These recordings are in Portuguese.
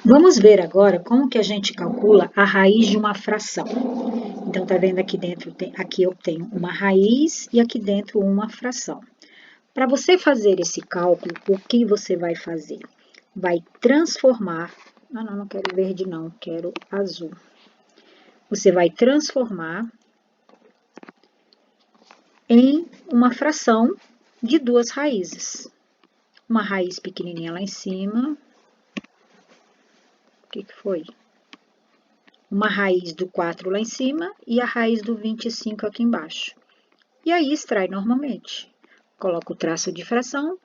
Vamos ver agora como que a gente calcula a raiz de uma fração. Então, tá vendo aqui dentro, aqui eu tenho uma raiz e aqui dentro uma fração. Para você fazer esse cálculo, o que você vai fazer? Vai transformar... não quero verde não, quero azul. Você vai transformar em uma fração de duas raízes. Uma raiz pequenininha lá em cima. O que foi? Uma raiz do 4 lá em cima e a raiz do 25 aqui embaixo. E aí, extrai normalmente. Coloca o traço de fração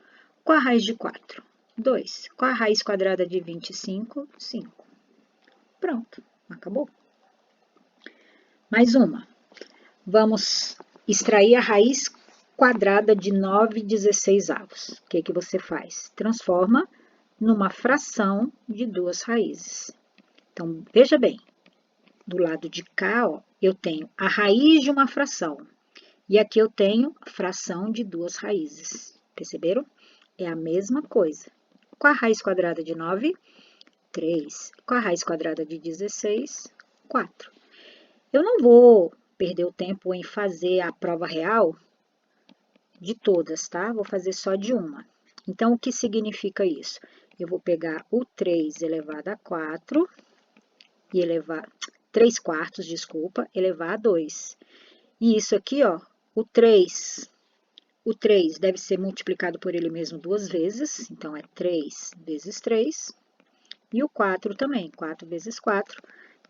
com a raiz de 4. 2. Com a raiz quadrada de 25, 5. Pronto, acabou. Mais uma. Vamos extrair a raiz quadrada de 9/16. O que você faz? Transforma numa fração de duas raízes. Então, veja bem. Do lado de cá, ó, eu tenho a raiz de uma fração. E aqui eu tenho a fração de duas raízes. Perceberam? É a mesma coisa. Com a raiz quadrada de 9, 3. Com a raiz quadrada de 16, 4. Eu não vou perder o tempo em fazer a prova real de todas, tá? Vou fazer só de uma. Então, o que significa isso? Eu vou pegar o 3 elevado a 4 e elevar... 3 quartos, desculpa, elevar a 2. E isso aqui, ó, o 3 deve ser multiplicado por ele mesmo duas vezes, então é 3 vezes 3. E o 4 também, 4 vezes 4.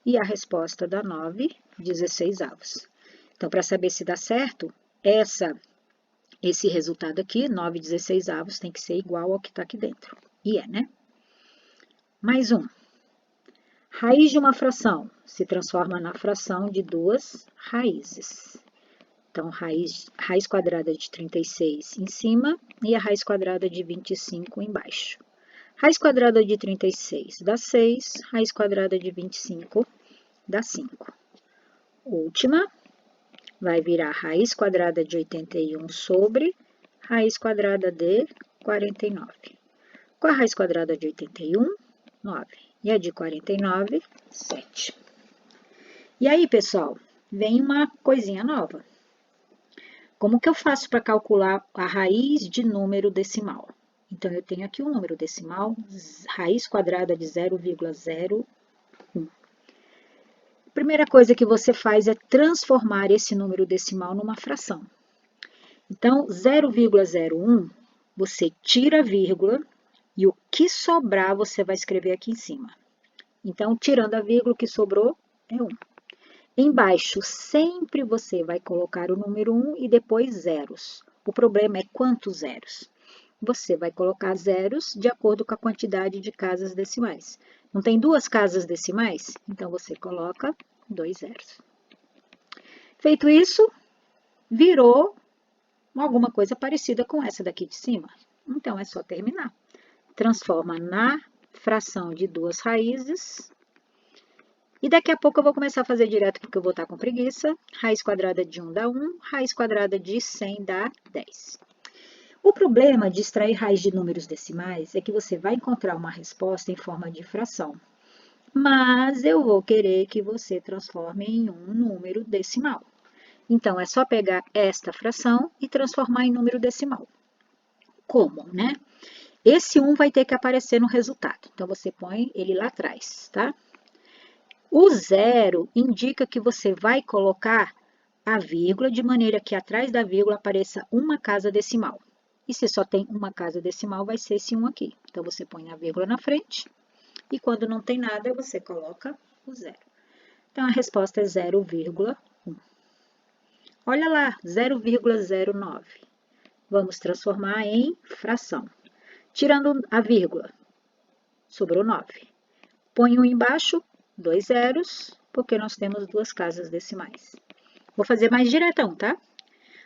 E a resposta dá 9/16. Então, para saber se dá certo, esse resultado aqui, 9/16, tem que ser igual ao que está aqui dentro. E é, né? Mais um. Raiz de uma fração se transforma na fração de duas raízes. Então, raiz quadrada de 36 em cima e a raiz quadrada de 25 embaixo. Raiz quadrada de 36 dá 6, raiz quadrada de 25 dá 5. Última, vai virar raiz quadrada de 81 sobre raiz quadrada de 49. Com a raiz quadrada de 81, 9. E a de 49, 7. E aí, pessoal, vem uma coisinha nova. Como que eu faço para calcular a raiz de número decimal? Então, eu tenho aqui um número decimal, raiz quadrada de 0,01. A primeira coisa que você faz é transformar esse número decimal numa fração. Então, 0,01, você tira a vírgula e o que sobrar você vai escrever aqui em cima. Então, tirando a vírgula, o que sobrou é 1. Embaixo, sempre você vai colocar o número 1 e depois zeros. O problema é quantos zeros? Você vai colocar zeros de acordo com a quantidade de casas decimais. Não tem duas casas decimais? Então, você coloca 2 zeros. Feito isso, virou alguma coisa parecida com essa daqui de cima. Então, é só terminar. Transforma na fração de duas raízes. E daqui a pouco eu vou começar a fazer direto porque eu vou estar com preguiça. Raiz quadrada de 1 dá 1, raiz quadrada de 100 dá 10. O problema de extrair raiz de números decimais é que você vai encontrar uma resposta em forma de fração. Mas eu vou querer que você transforme em um número decimal. Então, é só pegar esta fração e transformar em número decimal. Como, né? Esse 1 vai ter que aparecer no resultado. Então, você põe ele lá atrás, tá? O zero indica que você vai colocar a vírgula de maneira que atrás da vírgula apareça uma casa decimal. E se só tem uma casa decimal, vai ser esse 1 aqui. Então, você põe a vírgula na frente e quando não tem nada, você coloca o zero. Então, a resposta é 0,1. Olha lá, 0,09. Vamos transformar em fração. Tirando a vírgula, sobrou 9. Põe um embaixo, 2 zeros, porque nós temos duas casas decimais. Vou fazer mais diretão, tá?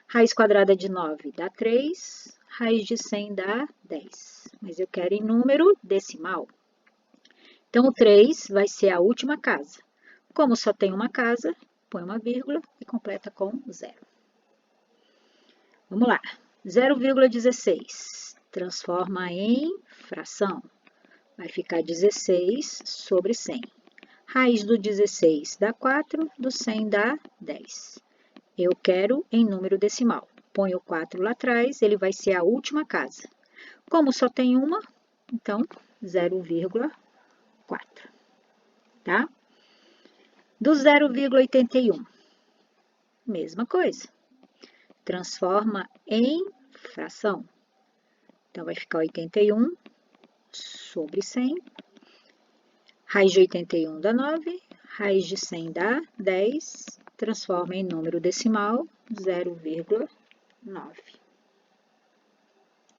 Raiz quadrada de 9 dá 3, raiz de 100 dá 10. Mas eu quero em número decimal. Então, o 3 vai ser a última casa. Como só tem uma casa, põe uma vírgula e completa com 0. Vamos lá. 0,16 transforma em fração. Vai ficar 16 sobre 100. Raiz do 16 dá 4, do 100 dá 10. Eu quero em número decimal. Ponho o 4 lá atrás, ele vai ser a última casa. Como só tem uma, então 0,4, tá? Do 0,81, mesma coisa. Transforma em fração. Então, vai ficar 81 sobre 100. Raiz de 81 dá 9. Raiz de 100 dá 10. Transforma em número decimal 0,9.